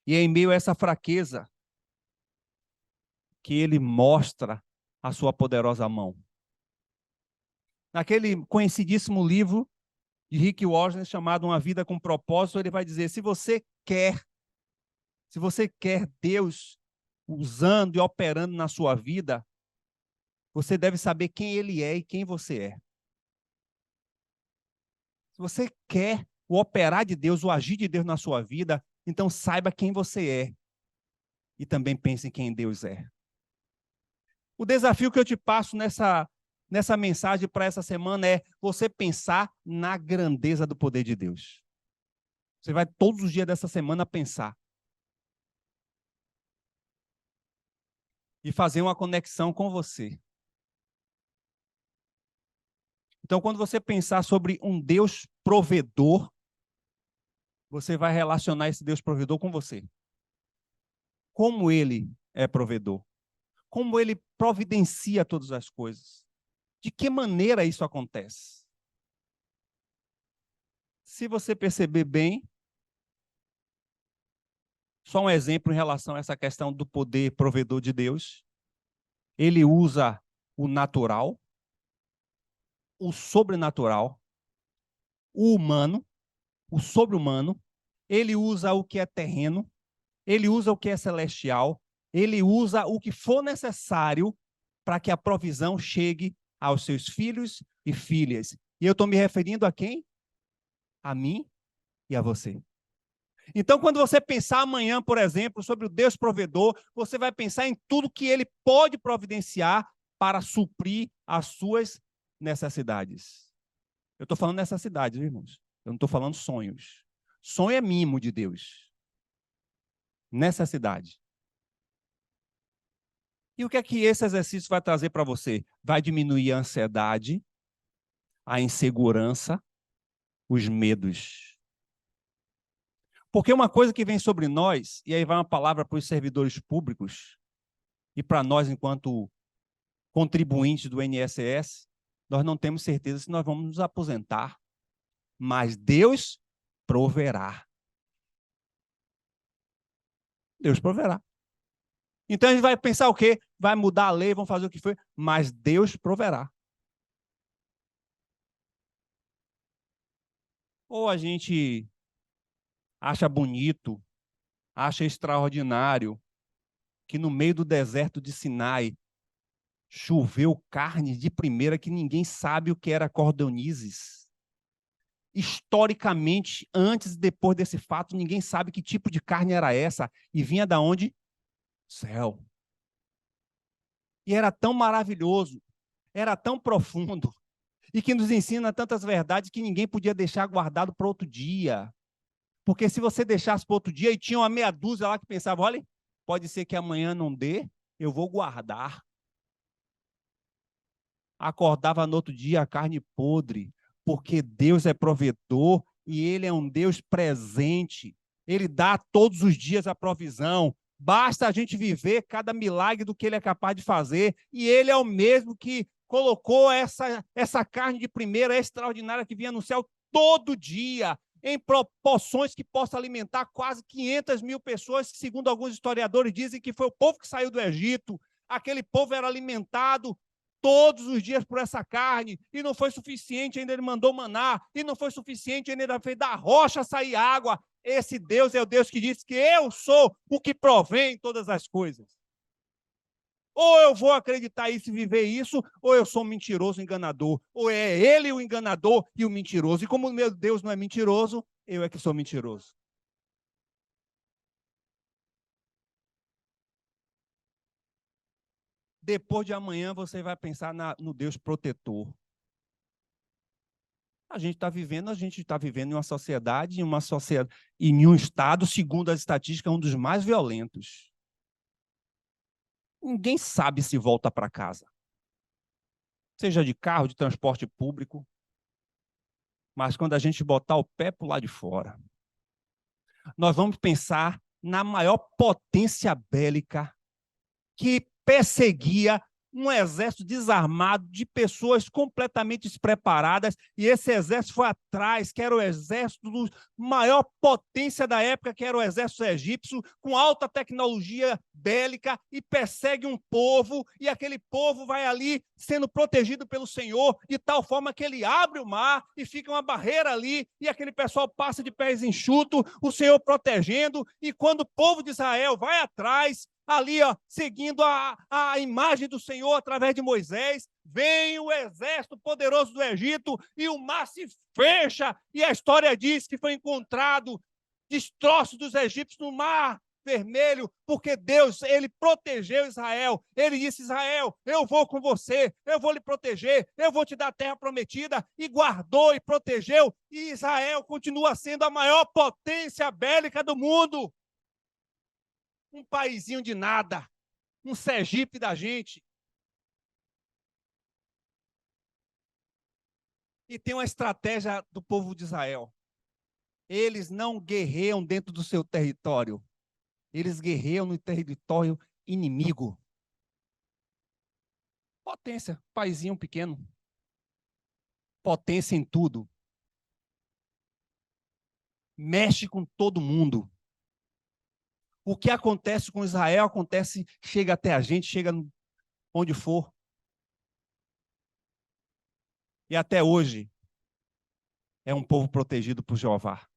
E é em meio a essa fraqueza que ele mostra a sua poderosa mão. Naquele conhecidíssimo livro de Rick Warren chamado Uma Vida com Propósito, ele vai dizer, se você quer Deus usando e operando na sua vida, você deve saber quem ele é e quem você é. Se você quer o operar de Deus, o agir de Deus na sua vida, então saiba quem você é e também pense em quem Deus é. O desafio que eu te passo nessa mensagem para essa semana é você pensar na grandeza do poder de Deus. Você vai todos os dias dessa semana pensar. E fazer uma conexão com você. Então, quando você pensar sobre um Deus provedor, você vai relacionar esse Deus provedor com você. Como ele é provedor. Como ele providencia todas as coisas. De que maneira isso acontece? Se você perceber bem, só um exemplo em relação a essa questão do poder provedor de Deus. Ele usa o natural, o sobrenatural, o humano, o sobre-humano. Ele usa o que é terreno, ele usa o que é celestial, ele usa o que for necessário para que a provisão chegue aos seus filhos e filhas. E eu estou me referindo a quem? A mim e a você. Então, quando você pensar amanhã, por exemplo, sobre o Deus provedor, você vai pensar em tudo que ele pode providenciar para suprir as suas necessidades. Eu estou falando necessidades, irmãos. Eu não estou falando sonhos. Sonho é mimo de Deus. Necessidade. E o que é que esse exercício vai trazer para você? Vai diminuir a ansiedade, a insegurança, os medos. Porque uma coisa que vem sobre nós, e aí vai uma palavra para os servidores públicos, e para nós, enquanto contribuintes do INSS, nós não temos certeza se nós vamos nos aposentar. mas Deus proverá. Deus proverá. Então a gente vai pensar o quê? Vai mudar a lei, vão fazer o que foi, mas Deus proverá. Ou a gente acha bonito, acha extraordinário que no meio do deserto de Sinai choveu carne de primeira que ninguém sabe o que era cordonizes. Historicamente, antes e depois desse fato, ninguém sabe que tipo de carne era essa e vinha da onde? Céu. E era tão maravilhoso, era tão profundo e que nos ensina tantas verdades que ninguém podia deixar guardado para outro dia. Porque se você deixasse para outro dia, e tinha uma meia dúzia lá que pensava, olha, pode ser que amanhã não dê, eu vou guardar. Acordava no outro dia a carne podre, porque Deus é provedor e Ele é um Deus presente. Ele dá todos os dias a provisão. Basta a gente viver cada milagre do que Ele é capaz de fazer. E Ele é o mesmo que colocou essa carne de primeira extraordinária que vinha no céu todo dia, em proporções que possa alimentar quase 500 mil pessoas, que, segundo alguns historiadores, dizem que foi o povo que saiu do Egito. Aquele povo era alimentado todos os dias por essa carne, e não foi suficiente, ainda ele mandou maná, e não foi suficiente, ainda ele fez da rocha sair água. Esse Deus é o Deus que diz que eu sou o que provém todas as coisas. Ou eu vou acreditar isso e viver isso, ou eu sou um mentiroso enganador. Ou é ele o enganador e o mentiroso. E como meu Deus não é mentiroso, eu é que sou mentiroso. Depois de amanhã você vai pensar no Deus protetor. A gente está vivendo em uma sociedade, e em um estado, segundo as estatísticas, um dos mais violentos. Ninguém sabe se volta para casa. Seja de carro, de transporte público, mas quando a gente botar o pé para o lado de fora, nós vamos pensar na maior potência bélica que perseguia um exército desarmado de pessoas completamente despreparadas, e esse exército foi atrás, que era o exército da maior potência da época, que era o exército egípcio, com alta tecnologia bélica, e persegue um povo, e aquele povo vai ali sendo protegido pelo Senhor, de tal forma que ele abre o mar, e fica uma barreira ali, e aquele pessoal passa de pés enxutos, o Senhor protegendo, e quando o povo de Israel vai atrás, ali, ó, seguindo a imagem do Senhor através de Moisés, vem o exército poderoso do Egito e o mar se fecha, e a história diz que foi encontrado destroços dos egípcios no mar Vermelho, porque Deus, ele protegeu Israel. Ele disse: Israel, eu vou com você, eu vou lhe proteger, eu vou te dar a terra prometida, e guardou e protegeu, e Israel continua sendo a maior potência bélica do mundo. Um paizinho de nada, um Sergipe da gente. E tem uma estratégia do povo de Israel. Eles não guerreiam dentro do seu território. Eles guerreiam no território inimigo. Potência, paizinho pequeno. Potência em tudo. Mexe com todo mundo. O que acontece com Israel acontece, chega até a gente, chega onde for. E até hoje é um povo protegido por Jeová.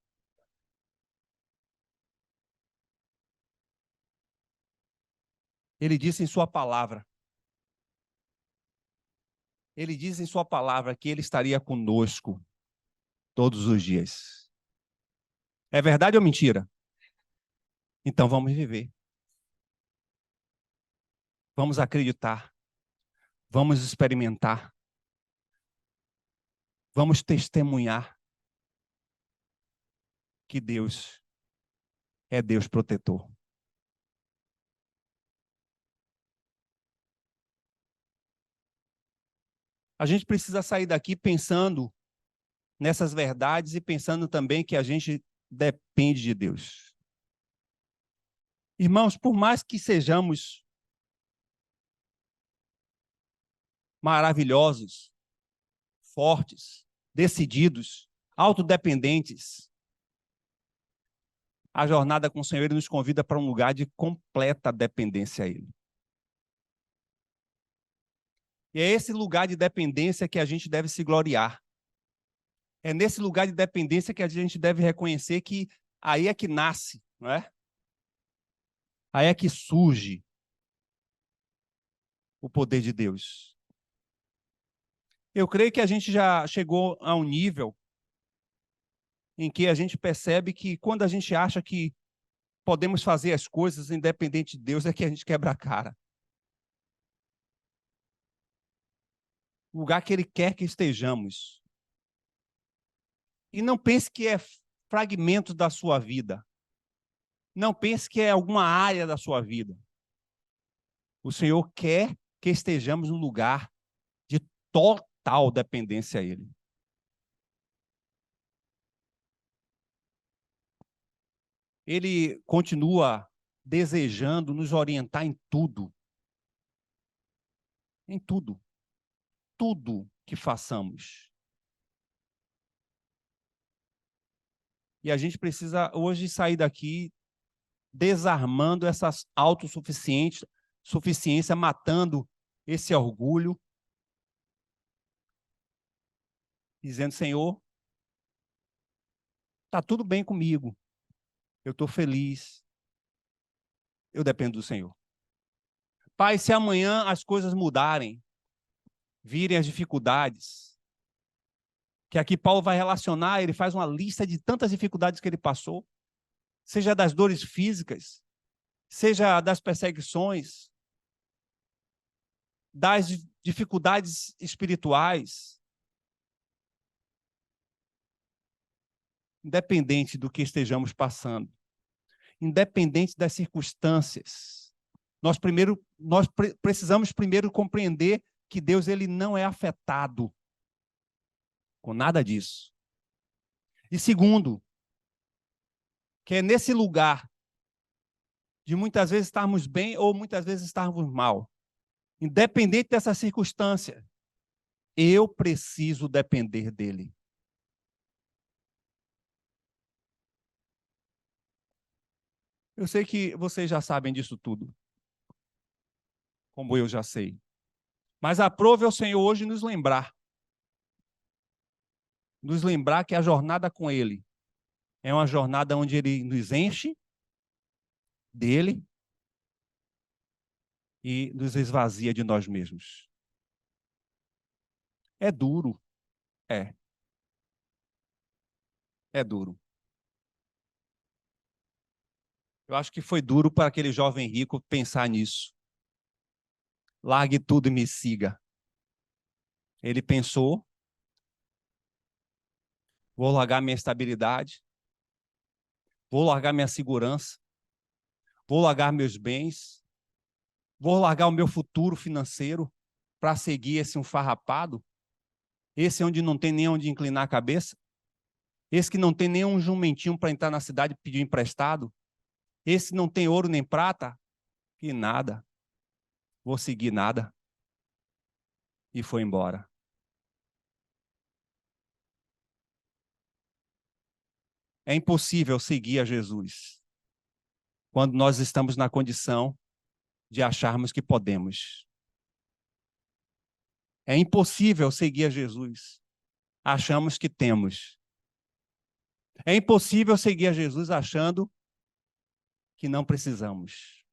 Ele disse em sua palavra. Ele diz em sua palavra que ele estaria conosco todos os dias. É verdade ou mentira? Então vamos viver. Vamos acreditar. Vamos experimentar. Vamos testemunhar que Deus é Deus protetor. A gente precisa sair daqui pensando nessas verdades e pensando também que a gente depende de Deus. Irmãos, por mais que sejamos maravilhosos, fortes, decididos, autodependentes. A jornada com o Senhor, Ele nos convida para um lugar de completa dependência a Ele. E é esse lugar de dependência que a gente deve se gloriar. É nesse lugar de dependência que a gente deve reconhecer que aí é que nasce, não é? Aí é que surge o poder de Deus. Eu creio que a gente já chegou a um nível em que a gente percebe que quando a gente acha que podemos fazer as coisas independente de Deus, é que a gente quebra a cara. O lugar que Ele quer que estejamos. E não pense que é fragmento da sua vida. Não pense que é alguma área da sua vida. O Senhor quer que estejamos num lugar de total dependência a Ele. Ele continua desejando nos orientar em tudo. Em tudo. Tudo que façamos. E a gente precisa hoje sair daqui desarmando essas autossuficiência, matando esse orgulho, dizendo, Senhor, está tudo bem comigo, eu estou feliz, eu dependo do Senhor. Pai, se amanhã as coisas mudarem, virem as dificuldades, que aqui Paulo vai relacionar, ele faz uma lista de tantas dificuldades que ele passou, seja das dores físicas, seja das perseguições, das dificuldades espirituais, independente do que estejamos passando, independente das circunstâncias, nós precisamos primeiro compreender que Deus ele não é afetado com nada disso. E segundo, que é nesse lugar de muitas vezes estarmos bem ou muitas vezes estarmos mal, independente dessa circunstância, eu preciso depender dele. Eu sei que vocês já sabem disso tudo, como eu já sei. Mas aprove ao Senhor hoje nos lembrar que a jornada com Ele é uma jornada onde Ele nos enche dele e nos esvazia de nós mesmos. É duro, é. É duro. Eu acho que foi duro para aquele jovem rico pensar nisso. Largue tudo e me siga. Ele pensou, vou largar minha estabilidade, vou largar minha segurança, vou largar meus bens, vou largar o meu futuro financeiro para seguir esse um farrapado, esse onde não tem nem onde inclinar a cabeça, esse que não tem nem um jumentinho para entrar na cidade e pedir emprestado, esse não tem ouro nem prata, e nada, vou seguir nada. E foi embora. É impossível seguir a Jesus quando nós estamos na condição de acharmos que podemos. É impossível seguir a Jesus. Achamos que temos. É impossível seguir a Jesus achando que não precisamos.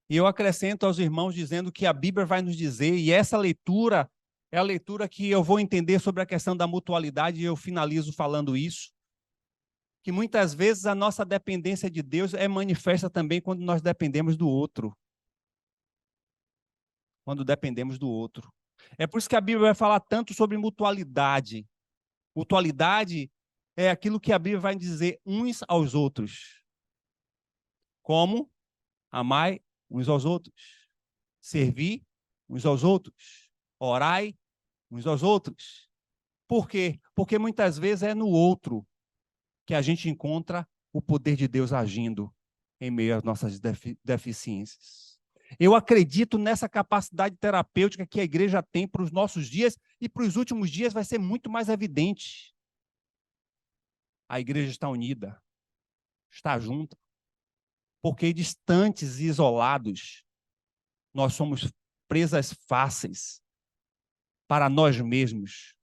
E eu acrescento aos irmãos dizendo que a Bíblia vai nos dizer, e essa leitura é a leitura que eu vou entender sobre a questão da mutualidade, e eu finalizo falando isso, que muitas vezes a nossa dependência de Deus é manifesta também quando nós dependemos do outro. Quando dependemos do outro. É por isso que a Bíblia vai falar tanto sobre mutualidade. Mutualidade é aquilo que a Bíblia vai dizer uns aos outros. Como amai uns aos outros, servir uns aos outros, orai uns aos outros. Por quê? Porque muitas vezes é no outro que a gente encontra o poder de Deus agindo em meio às nossas deficiências. Eu acredito nessa capacidade terapêutica que a igreja tem para os nossos dias e para os últimos dias vai ser muito mais evidente. A igreja está unida, está junta, porque distantes e isolados, nós somos presas fáceis para nós mesmos,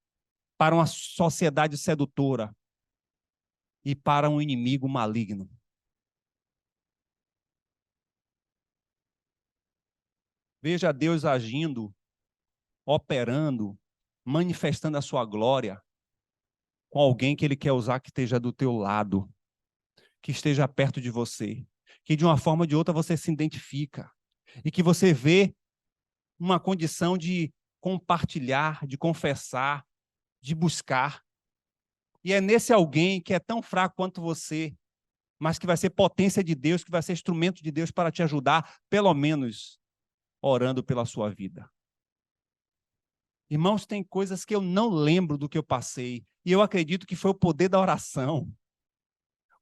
para uma sociedade sedutora e para um inimigo maligno. Veja Deus agindo, operando, manifestando a sua glória com alguém que Ele quer usar que esteja do teu lado, que esteja perto de você, que de uma forma ou de outra você se identifica e que você vê uma condição de compartilhar, de confessar, de buscar. E é nesse alguém que é tão fraco quanto você, mas que vai ser potência de Deus, que vai ser instrumento de Deus para te ajudar, pelo menos orando pela sua vida. Irmãos, tem coisas que eu não lembro do que eu passei, e eu acredito que foi o poder da oração.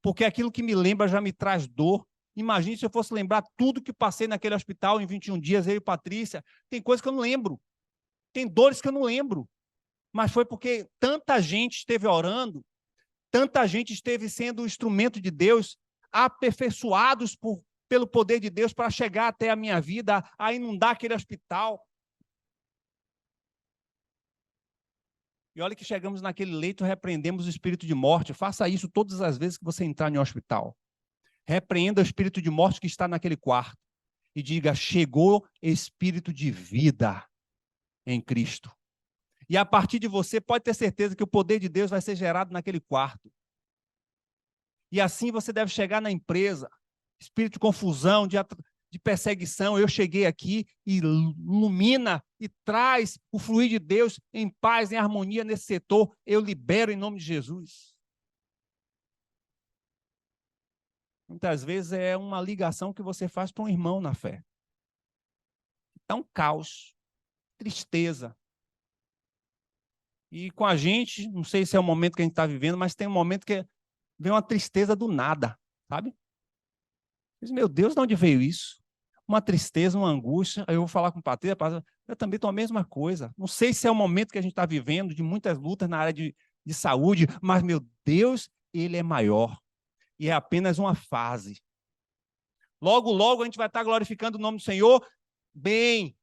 Porque aquilo que me lembra já me traz dor. Imagine se eu fosse lembrar tudo que passei naquele hospital em 21 dias, eu e Patrícia. Tem coisas que eu não lembro. Tem dores que eu não lembro. Mas foi porque tanta gente esteve orando, tanta gente esteve sendo um instrumento de Deus, aperfeiçoados pelo poder de Deus para chegar até a minha vida, a inundar aquele hospital. E olha que chegamos naquele leito, repreendemos o espírito de morte. Faça isso todas as vezes que você entrar em um hospital. Repreenda o espírito de morte que está naquele quarto. E diga, chegou espírito de vida em Cristo. E a partir de você, pode ter certeza que o poder de Deus vai ser gerado naquele quarto. E assim você deve chegar na empresa. Espírito de confusão, de perseguição. Eu cheguei aqui e ilumina e traz o fluir de Deus em paz, em harmonia nesse setor. Eu libero em nome de Jesus. Muitas vezes é uma ligação que você faz para um irmão na fé. Está um caos, tristeza. E com a gente, não sei se é o momento que a gente está vivendo, mas tem um momento que vem uma tristeza do nada, sabe? Diz, meu Deus, de onde veio isso? Uma tristeza, uma angústia. Aí eu vou falar com o Patrícia, eu também estou a mesma coisa. Não sei se é o momento que a gente está vivendo, de muitas lutas na área de saúde, mas, meu Deus, Ele é maior. E é apenas uma fase. Logo, logo a gente vai estar glorificando o nome do Senhor bem,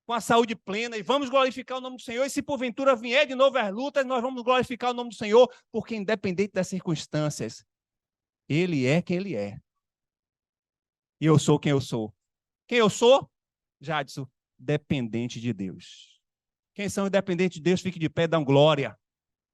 com a saúde plena, e vamos glorificar o nome do Senhor. E se porventura vier de novo as lutas, nós vamos glorificar o nome do Senhor, porque independente das circunstâncias, Ele é quem Ele é. E eu sou quem eu sou. Quem eu sou? Jadson, dependente de Deus. Quem são independentes de Deus, fique de pé, dão glória.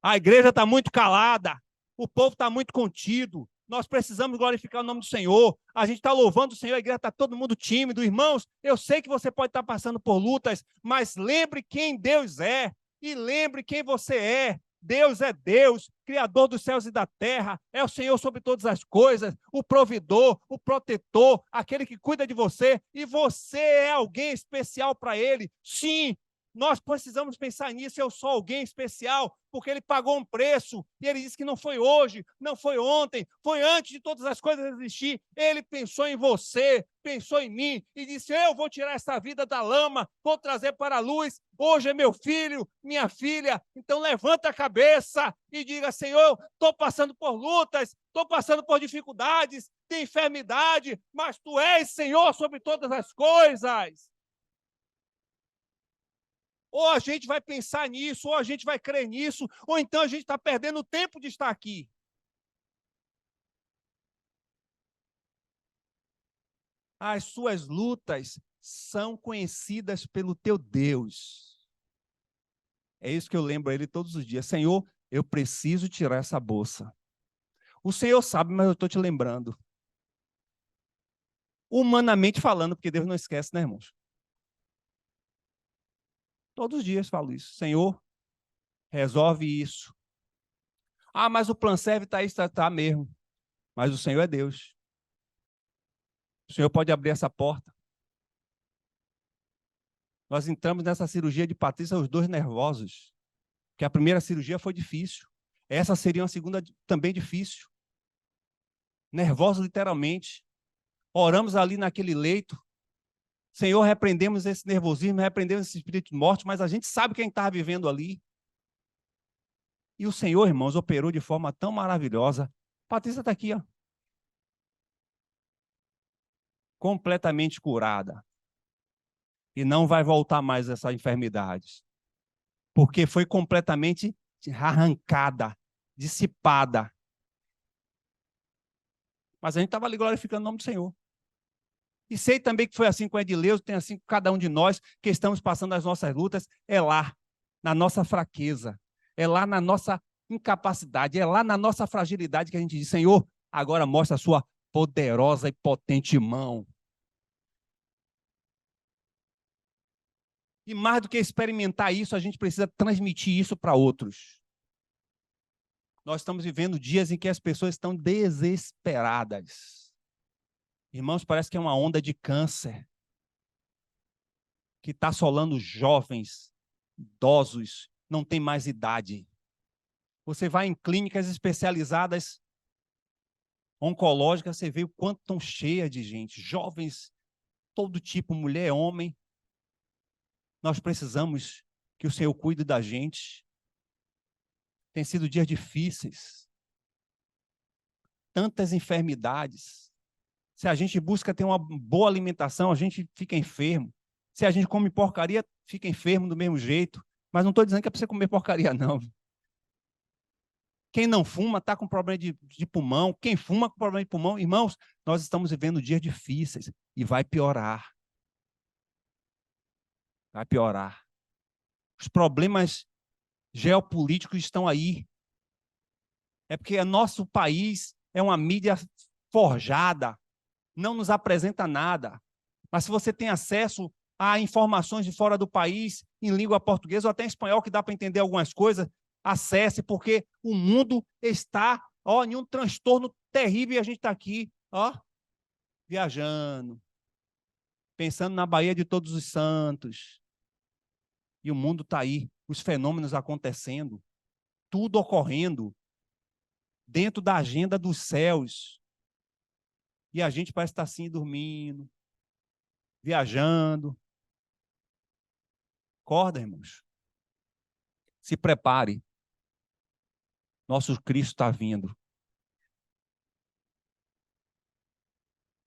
A igreja está muito calada, o povo está muito contido. Nós precisamos glorificar o nome do Senhor. A gente está louvando o Senhor, a igreja está todo mundo tímido. Irmãos, eu sei que você pode estar passando por lutas, mas lembre quem Deus é e lembre quem você é. Deus é Deus, Criador dos céus e da terra, é o Senhor sobre todas as coisas, o provedor, o protetor, aquele que cuida de você, e você é alguém especial para Ele. Sim, nós precisamos pensar nisso, eu sou alguém especial, porque Ele pagou um preço, e Ele disse que não foi hoje, não foi ontem, foi antes de todas as coisas existir. Ele pensou em você, pensou em mim, e disse, eu vou tirar essa vida da lama, vou trazer para a luz, hoje é meu filho, minha filha, então levanta a cabeça e diga, Senhor, estou passando por lutas, estou passando por dificuldades, tem enfermidade, mas Tu és Senhor sobre todas as coisas. Ou a gente vai pensar nisso, ou a gente vai crer nisso, ou então a gente está perdendo o tempo de estar aqui. As suas lutas são conhecidas pelo teu Deus. É isso que eu lembro a Ele todos os dias. Senhor, eu preciso tirar essa bolsa. O Senhor sabe, mas eu estou te lembrando. Humanamente falando, porque Deus não esquece, né, irmãos? Todos os dias falo isso. Senhor, resolve isso. Ah, mas o plano serve está aí, está mesmo. Mas o Senhor é Deus. O Senhor pode abrir essa porta. Nós entramos nessa cirurgia de Patrícia, os dois nervosos. Porque a primeira cirurgia foi difícil. Essa seria uma segunda também difícil. Nervosos literalmente. Oramos ali naquele leito. Senhor, repreendemos esse nervosismo, repreendemos esse espírito de morte, mas a gente sabe quem estava vivendo ali. E o Senhor, irmãos, operou de forma tão maravilhosa. Patrícia está aqui, ó, completamente curada. E não vai voltar mais essa enfermidade, porque foi completamente arrancada, dissipada. Mas a gente estava ali glorificando o nome do Senhor. E sei também que foi assim com Edileuzo, tem assim com cada um de nós, que estamos passando as nossas lutas, é lá, na nossa fraqueza, é lá na nossa incapacidade, é lá na nossa fragilidade que a gente diz, Senhor, agora mostra a sua poderosa e potente mão. E mais do que experimentar isso, a gente precisa transmitir isso para outros. Nós estamos vivendo dias em que as pessoas estão desesperadas. Irmãos, parece que é uma onda de câncer que está assolando jovens, idosos, não tem mais idade. Você vai em clínicas especializadas, oncológicas, você vê o quanto estão cheias de gente, jovens, todo tipo, mulher, homem. Nós precisamos que o Senhor cuide da gente. Tem sido dias difíceis, tantas enfermidades. Se a gente busca ter uma boa alimentação, a gente fica enfermo. Se a gente come porcaria, fica enfermo do mesmo jeito. Mas não estou dizendo que é para você comer porcaria, não. Quem não fuma está com problema de pulmão. Quem fuma com problema de pulmão, irmãos, nós estamos vivendo dias difíceis e vai piorar. Vai piorar. Os problemas geopolíticos estão aí. É porque o nosso país é uma mídia forjada, não nos apresenta nada. Mas se você tem acesso a informações de fora do país, em língua portuguesa ou até em espanhol, que dá para entender algumas coisas, acesse, porque o mundo está em um transtorno terrível e a gente está aqui, viajando, pensando na Baía de Todos os Santos. E o mundo está aí, os fenômenos acontecendo, tudo ocorrendo dentro da agenda dos céus. E a gente parece estar assim, dormindo, viajando. Acorda, irmãos. Se prepare. Nosso Cristo está vindo.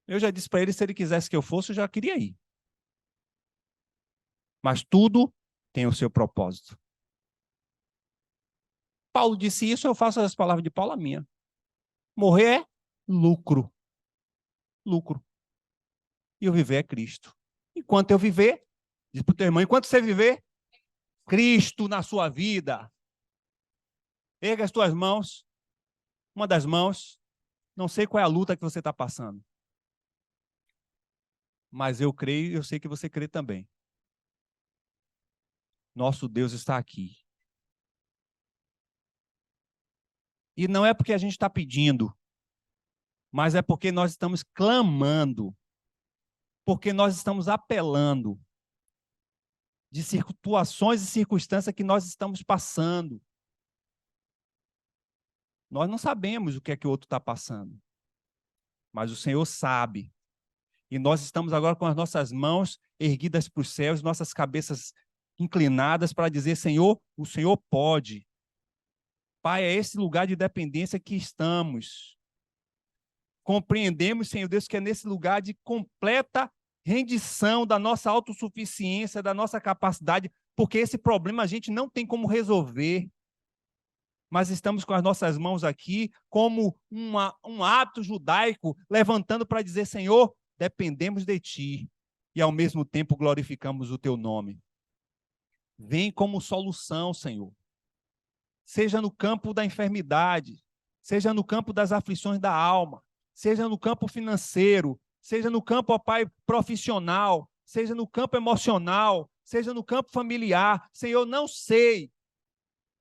Eu já disse para ele, se ele quisesse que eu fosse, eu já queria ir. Mas tudo tem o seu propósito. Paulo disse isso, eu faço as palavras de Paulo a minha. Morrer é lucro. Lucro. E o viver é Cristo. Enquanto eu viver, diz para o teu irmão, enquanto você viver, Cristo na sua vida. Erga as tuas mãos, uma das mãos, não sei qual é a luta que você está passando. Mas eu creio e eu sei que você crê também. Nosso Deus está aqui. E não é porque a gente está pedindo, mas é porque nós estamos clamando, porque nós estamos apelando de situações e circunstâncias que nós estamos passando. Nós não sabemos o que é que o outro está passando, mas o Senhor sabe. E nós estamos agora com as nossas mãos erguidas para os céus, nossas cabeças inclinadas para dizer, Senhor, o Senhor pode. Pai, é esse lugar de dependência que estamos. Compreendemos, Senhor Deus, que é nesse lugar de completa rendição da nossa autossuficiência, da nossa capacidade, porque esse problema a gente não tem como resolver. Mas estamos com as nossas mãos aqui como um ato judaico, levantando para dizer, Senhor, dependemos de Ti e ao mesmo tempo glorificamos o Teu nome. Vem como solução, Senhor. Seja no campo da enfermidade, seja no campo das aflições da alma, seja no campo financeiro, seja no campo, ó Pai, profissional, seja no campo emocional, seja no campo familiar. Senhor, não sei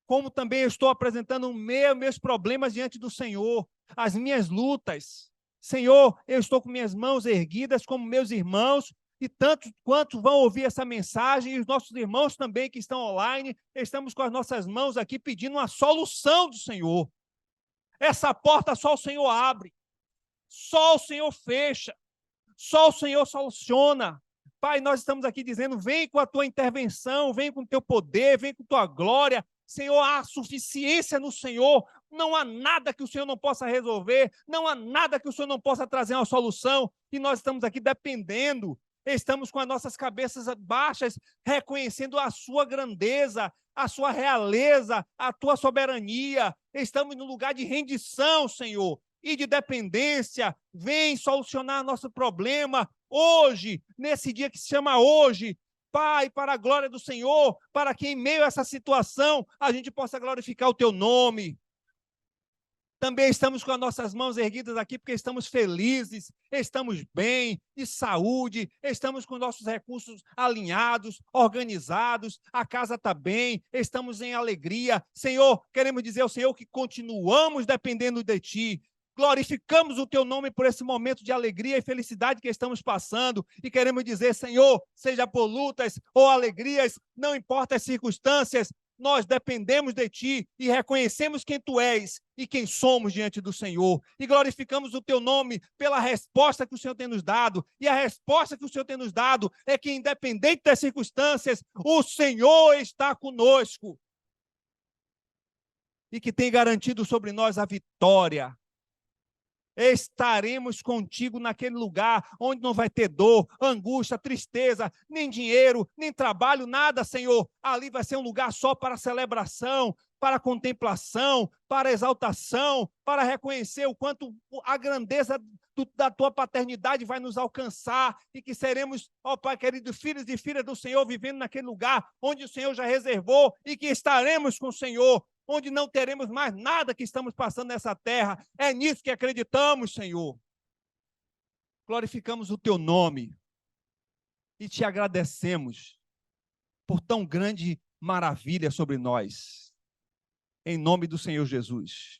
como também eu estou apresentando meus problemas diante do Senhor, as minhas lutas. Senhor, eu estou com minhas mãos erguidas como meus irmãos, e tantos quantos vão ouvir essa mensagem, e os nossos irmãos também que estão online, estamos com as nossas mãos aqui pedindo uma solução do Senhor. Essa porta só o Senhor abre, só o Senhor fecha, só o Senhor soluciona. Pai, nós estamos aqui dizendo, vem com a tua intervenção, vem com o teu poder, vem com a tua glória. Senhor, há suficiência no Senhor, não há nada que o Senhor não possa resolver, não há nada que o Senhor não possa trazer uma solução, e nós estamos aqui dependendo, estamos com as nossas cabeças baixas, reconhecendo a sua grandeza, a sua realeza, a tua soberania, estamos no lugar de rendição, Senhor, e de dependência. Vem solucionar nosso problema hoje, nesse dia que se chama hoje, Pai, para a glória do Senhor, para que em meio a essa situação a gente possa glorificar o teu nome. Também estamos com as nossas mãos erguidas aqui porque estamos felizes, estamos bem, de saúde, estamos com nossos recursos alinhados, organizados, a casa está bem, estamos em alegria. Senhor, queremos dizer ao Senhor que continuamos dependendo de Ti. Glorificamos o Teu nome por esse momento de alegria e felicidade que estamos passando e queremos dizer, Senhor, seja por lutas ou alegrias, não importa as circunstâncias, nós dependemos de Ti e reconhecemos quem Tu és e quem somos diante do Senhor. E glorificamos o Teu nome pela resposta que o Senhor tem nos dado. E a resposta que o Senhor tem nos dado é que, independente das circunstâncias, o Senhor está conosco. E que tem garantido sobre nós a vitória. Estaremos contigo naquele lugar onde não vai ter dor, angústia, tristeza, nem dinheiro, nem trabalho, nada, Senhor. Ali vai ser um lugar só para celebração, para contemplação, para exaltação, para reconhecer o quanto a grandeza da tua paternidade vai nos alcançar e que seremos, ó Pai querido, filhos e filhas do Senhor, vivendo naquele lugar onde o Senhor já reservou e que estaremos com o Senhor, onde não teremos mais nada que estamos passando nessa terra. É nisso que acreditamos, Senhor. Glorificamos o Teu nome e Te agradecemos por tão grande maravilha sobre nós. Em nome do Senhor Jesus.